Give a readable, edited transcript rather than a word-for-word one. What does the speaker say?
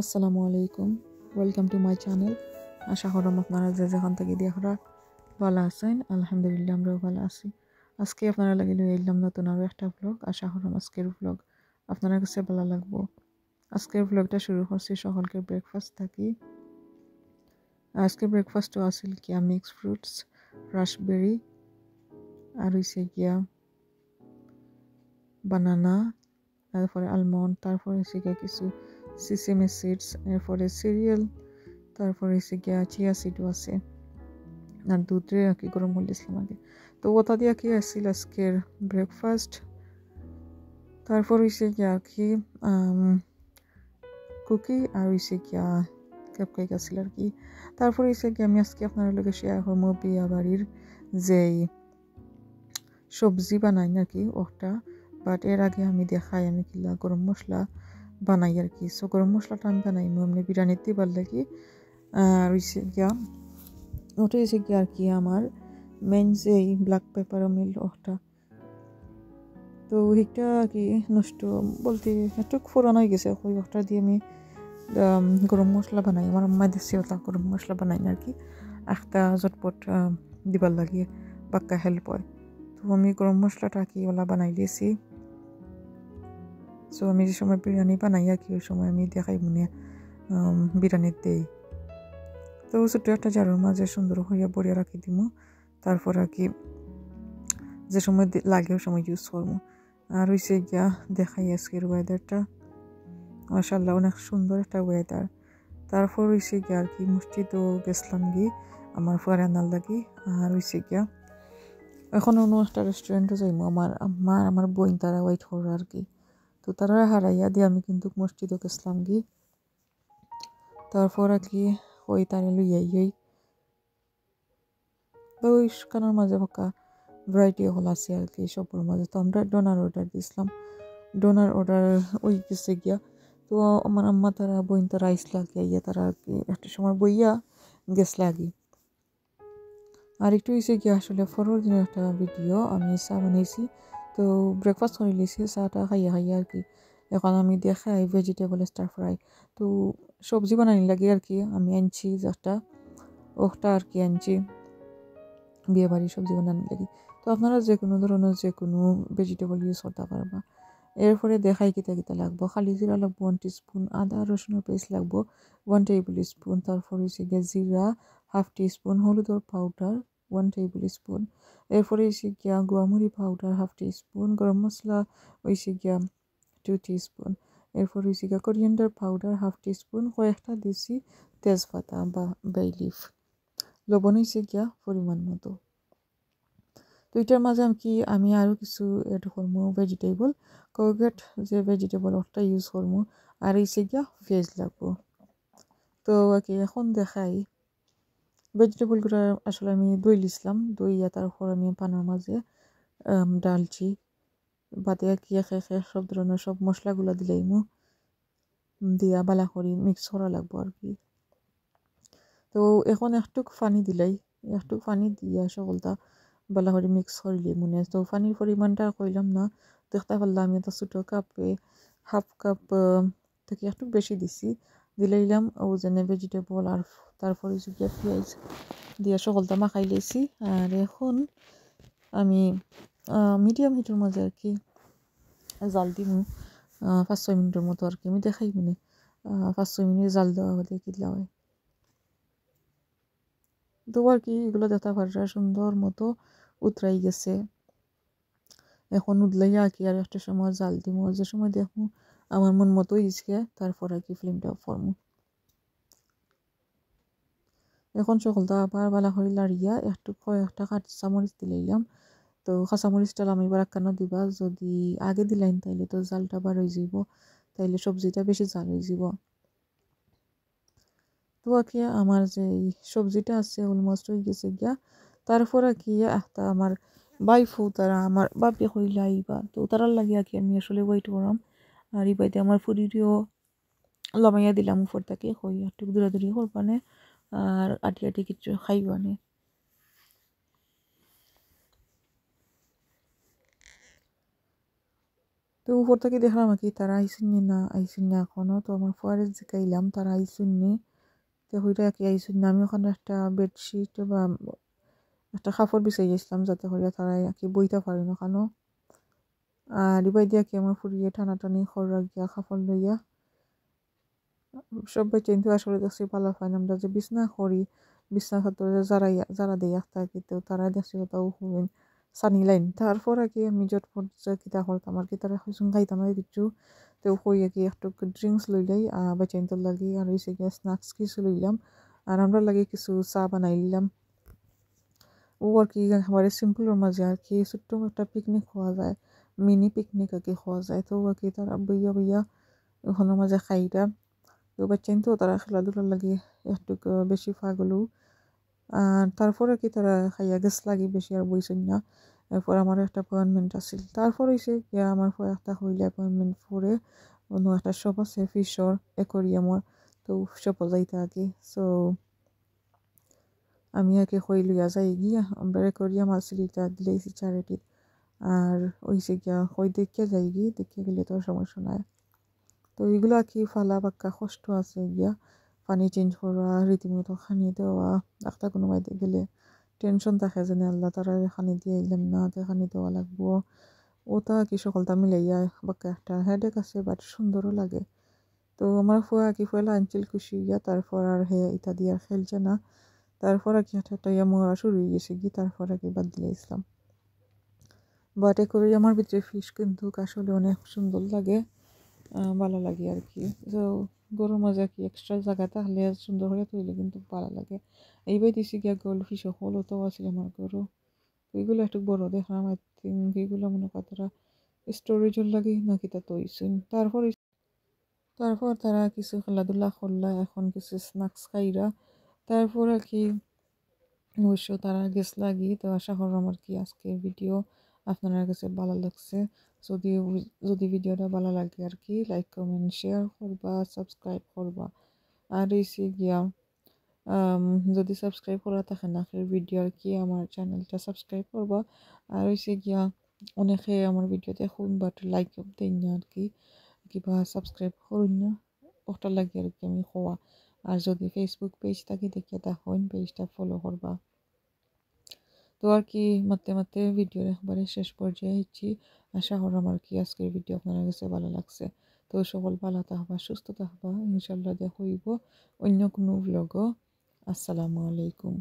আসসালামু আলাইকুম, welcome to my channel. আশা করলাম আপনারা যে যেখান থেকে দেখা ভালো আছেন। আলহামদুলিল্লাহ আমরাও ভালো আছি। আজকে আপনারা লাগিলে এলাম নতুন আরও একটা ব্লগ। আশা করলাম আজকের ব্লগ আপনার কাছে ভালো লাগবো। আজকের ব্লগটা শুরু করছি সকালকে ব্রেকফাস্ট থাকি। আজকে ব্রেকফাস্টও আছিল গিয়া মিক্স ফ্রুটস, রাসবেরি আর হইছে গিয়া বানানা, তারপরে আলমন্ড, তারপরে হচ্ছে গিয়া কিছু সিসেমি সিডস, এরপরে সিরিয়াল, তারপরে হচ্ছে গিয়া চিয়া সিডও আছে আর দুধে আর কি গরম করে দিয়েছিলাম আগে। তো ওটা দিয়ে কি আসছিল আজকের ব্রেকফাস্ট। তারপর হয়েছে গিয়া আর কি কুকি আর হয়েছে গিয়া কেক আসছিল আর কি। তারপর হয়েছে গিয়ে আমি আজকে আপনার লোকে শেয়ার করবো বিয়া বাড়ির যেই সবজি বানাই আর কি ওটা। বাট এর আগে আমি দেখাই আমি কিলা গরম মশলা বানাই আর কি। সো গরম মশলাটা আমি বানাই এমনি বিরিয়ানিতে ভাল লাগে। আর হয়েছে গিয়া ওটা হয়েছে গিয়া আর কি আমার মেন যে ব্ল্যাক পেপার মিল ওটা। তো ওইটা আর কি নষ্ট বলতে একটু ফোরানো হয়ে গেছে। ওই ওটা দিয়ে আমি গরম মশলা বানাই। আমার আম্মা দিচ্ছে ওটা গরম মশলা বানাই আর কি, একটা ঝটপট দিবার লাগে বাক্কা হেল্প হয়। তো আমি গরম মশলাটা কি ওলা বানাই দিয়েছি। সো আমি যে সময় বিরিয়ানি বানাই আর কি ওই সময় আমি দেখাই মনে বিরিয়ানির দেই। তো ছোট্ট একটা জারুর মাঝে সুন্দর হইয়া বড়িয়া রাখি দিব। তারপর আর কি যে সময় লাগে ওই সময় ইউজ করবো। আর হইছে গিয়া দেখাই আজকের ওয়েদারটা, মাশাআল্লাহ অনেক সুন্দর একটা ওয়েদার। তারপর হইছে গিয়া আর কি মসজিদও গেছিলাম গিয়ে আমার ফুয়ার আনার লাগি। আর হইছে গিয়া এখন অন্য একটা রেস্টুরেন্টও যাইমো, আমার বোন তারা ওয়েট করো আর কি। তো তারা হারাইয়া দিয়ে আমি কিন্তু মসজিদও গেছিলাম গিয়ে। তারপর আর কি ওই তারে লইয়াই ওই কানের মাঝে ফাঁকা ভ্যারাইটি হল আছে আর কি সবার মাঝে। তো আমরা ডোনার অর্ডার দিয়েছিলাম, ডোনার অর্ডার ওই গেছে গিয়া। তো আমার আম্মা তারা বইন তারা আইসলা গিয়া তারা আর কি একটা সময় বইয়া গেছলা আগে। আর একটু হয়েছে গিয়া আসলে পরের দিনের একটা ভিডিও, আমি চা বানাইছি। তো ব্রেকফাস্ট করে লিছি, চাটা খাইয়া আর কি। এখন আমি দেখাই ভেজিটেবল স্টার ফ্রাই। তো সবজি বানানি লাগে আর কি আমি আনছি যেটা ওটা আর কি আনছি বিয়ে বাড়ির সবজি বানানি লাগে। তো আপনারা যে কোনো ধরনের যে কোনো ভেজিটেবল ইউজ করতে পারবা। এরপরে দেখাই কিতা কিতা লাগবো। খালি জিরা লাগবো 1 টিস্পুন, আদা রসুনের পেস্ট লাগবো 1 টেবিল স্পুন, তারপর হচ্ছে গিয়ে জিরা 1/2 টিস্পুন, হলুদের পাউডার 1 টেবিল স্পুন, এরপরে হচ্ছে গিয়া গুয়ামুড়ি পাউডার 1/2 টিস্পুন, গরম মশলা হচ্ছে গিয়া 2 টিস্পুন, এরপর হচ্ছে গিয়া কোরিয়ান্ডার পাউডার 1/2 টিস্পুন, কয়েকটা দিছি তেজপাতা বা বে লিফ, লবণ হচ্ছে গিয়া পরিমাণ মতো। তো এটার মাঝে আমি আরও কিছু এড করবো ভেজিটেবল, কোলগেট যে ভেজিটেবল ওটা ইউজ করবো, আর হচ্ছে গিয়া ভেজ লাগবো। তো আর কি এখন দেখাই ভেজিটেবলগুলো আসলে আমি দই লিছিলাম, দইয়া তারপর আমি পানার মাঝে ডালচি বাদে আর কি একে একে সব ধরনের সব মশলাগুলো দিলাইমু দিয়া বালা করি মিক্স করা লাগবো আর কি। তো এখন একটু পানি দিলাই, একটু পানি দিয়া সকলটা বালা করে মিক্স করলে মনে হয়। তো পানির পরিমাণটা কইলাম না, দেখতে পারলাম আমি একটা ছোটো কাপে 1/2 কাপ থেকে একটু বেশি দিছি, দিলাইলাম ও যেন ভেজিটেবল আর তারপরে যে পেঁয়াজ দিয়া সকলটা মাখাই লেছি। আর এখন আমি মিডিয়াম হিটের মাঝে আর কি জাল দিমু 5-6 মিনিটের মতো আর কি। আমি দেখাই মানে 5-6 মিনিট জাল দেওয়া হলে কিলা হয়। তো আর কি এগুলো দেখতে পারা সুন্দর মতো উতরাই গেছে। এখন উদলাইয়া আর কি আর একটা সময় জাল দিমু, যে সময় দেখবো আমার মন মতো হয়েছে তারপর আর কি ফ্লেমটা অফ করবো। এখন সকলটা আবার বালা করে লাড়িয়া একটু কয়েকটা কাঁচামরিচ দিলাইলাম। তো কাঁচামরিচটা আমি এবার কেন দিবা, যদি আগে দিলাইন তাইলে তো জালটা বার হয়ে যাব, তাইলে সবজিটা বেশি জাল হয়ে যাব। তো আর কি আমার যে সবজিটা আছে অলমোস্ট হয়ে গেছে গিয়া। তারপর আর কি একটা আমার বাইফু তারা আমার বাপে কইলা আইবা, তো তারার লাগে আর কি আমি আসলে ওয়েট করাম। আর এই বাইতে আমার ফুরিরিও লমাইয়া দিলাম উপর থেকে কই একটু দূরাদূরি করবানে আর আটি আটি কিছু খাইবানে। তো তো উপর থেকে দেখলাম আর কি তারা আইসুননি না আইসুননি এখনও। তো আমার ফুয়ারে জিকাইলাম তারা আইসুননি, তো হইটা আর কি আইসুননি। আমি ওখানে একটা বেডশিট বা একটা কাপড় বিছাই গেছিলাম যাতে করে তারা আর কি বইতে পারেন ওখানেও। আর এবার দিয়া কি আমার ফুরিয়ে টানাটানি খররা গিয়া কাপড় লইয়া সবাই চিনতে আসলে দেখছি ভালো হয় না। আমরা যে বিছনা করি বিছনা খাতে যারা দেয় একটা কিন্তু তারা দেখছি তাও হবেন সানি লাইন। তারপর আর কি আমি জটপট কিতা করতাম আর কি তারা হয়েছেন খাইতাম না কিছু। তো কই আর কি একটু ড্রিঙ্কস লইলাই বা চিনতে লাগি আর হয়েছে গিয়ে স্ন্যাক্স কিছু লইলাম আর আমরা লাগে কিছু চা বানাই নিলাম। ও আর কি একেবারে সিম্পলের মাঝে আর কি ছোট্ট একটা পিকনিক হওয়া যায়, মিনি পিকনিক আর কি হওয়া যায়। তো আর কি তারা বইয়া বইয়া ওখানের মাঝে খাইটা। তো বাচ্চাইন তো তারা খেলাধুলার লাগে একটু বেশি পাগলু। আর তারপরে কি তারা খাইয়া গেছ লাগি বেশি আর বইছেন না। এরপর আমার একটা অ্যাপয়েন্টমেন্ট আছিল। তারপর হয়েছে গিয়া আমার একটা হইলে অ্যাপয়েন্টমেন্ট পরে অন্য একটা শপ আছে ফিশর অ্যাকোরিয়ামর। তো শপও যাইতে আর কি। সো আমি আর কি হই লইয়া যাই গিয়া আমরা অ্যাকোরিয়াম আছিল এটা দিলেইছি চ্যারিটির। আর হইছে গিয়া হই দেখিয়া যাই গিয়ে দেখিয়া গেলে তো সমস্যা নাই। তো এগুলো আর কি ফালা পাক্কা কষ্ট আছে গিয়া পানি চেঞ্জ করা রীতিমতো খানি দেওয়া একটা কোনো বাইতে গেলে টেনশন থাকে যে আল্লাহ তারা খানি দিয়ে এলাম না তো খানি দেওয়া লাগবো। ওটা কি সকলটা মিলাইয়া বাক্কা একটা হেডেক আছে বাট সুন্দরও লাগে। তো আমার ফুয়া কি ফুয়েলা আনছিল খুশি গিয়া তারপর আর হে ইটা দিয়ে আর খেলছে না। তারপর আর কি একটা ইয়া মরা শুরু হয়ে গেছে কি তারপর আর কি বাদ দিয়ে ইসলাম। বাট এ করে আমার ভিতরে ফিশ কিন্তু আসলে অনেক সুন্দর লাগে, ভালো লাগে আর কি। তো গরুর মাঝে কি এক্সট্রা জায়গা থাকলে সুন্দর করে তৈরি কিন্তু ভালো লাগে। এইবার দিছি গিয়া গোল্ড ফিশ হলো তো আছে আমার গরু। এগুলো একটু বড় দেখলাম আই থিঙ্ক এগুলো মনে কতটা স্টোরেজের লাগে নাকি তা তৈছুন। তারপর তারা কিছু খেলাধুলা করলা এখন কিছু স্ন্যাক্স খাইরা তারপর আর কি অবশ্য তারা গেছলা গিয়ে। তো আশা করলাম আর কি আজকের ভিডিও আপনার কাছে ভালো লাগছে। যদি যদি ভিডিওটা ভালো লাগে আর কি লাইক কমেন্ট শেয়ার করবা সাবস্ক্রাইব করবা। আর এসে গিয়া যদি সাবস্ক্রাইব করা থাকে না ভিডিও আর কি আমার চ্যানেলটা সাবস্ক্রাইব করবা। আর হইছে গিয়া অনেকে আমার ভিডিও দেখুন বাট লাইক দেন না আর কি কিবা সাবস্ক্রাইব করুন না ওটা লাগে আর কি আমি হওয়া। আর যদি ফেসবুক পেজ থাকে দেখিয়া দেখুন পেজটা ফলো করবা। তো আর কি মাত্তে মাত্তে ভিডিওর একবারে শেষ পর্যায়ে হচ্ছি। আশা করলাম আর কি আজকের ভিডিও আপনার কাছে ভালো লাগছে। তো সকল ভালো থাকবা সুস্থ থাকবা ইনশাল্লাহ দেখা হইব অন্য কোনো ব্লগও। আসসালামু আলাইকুম।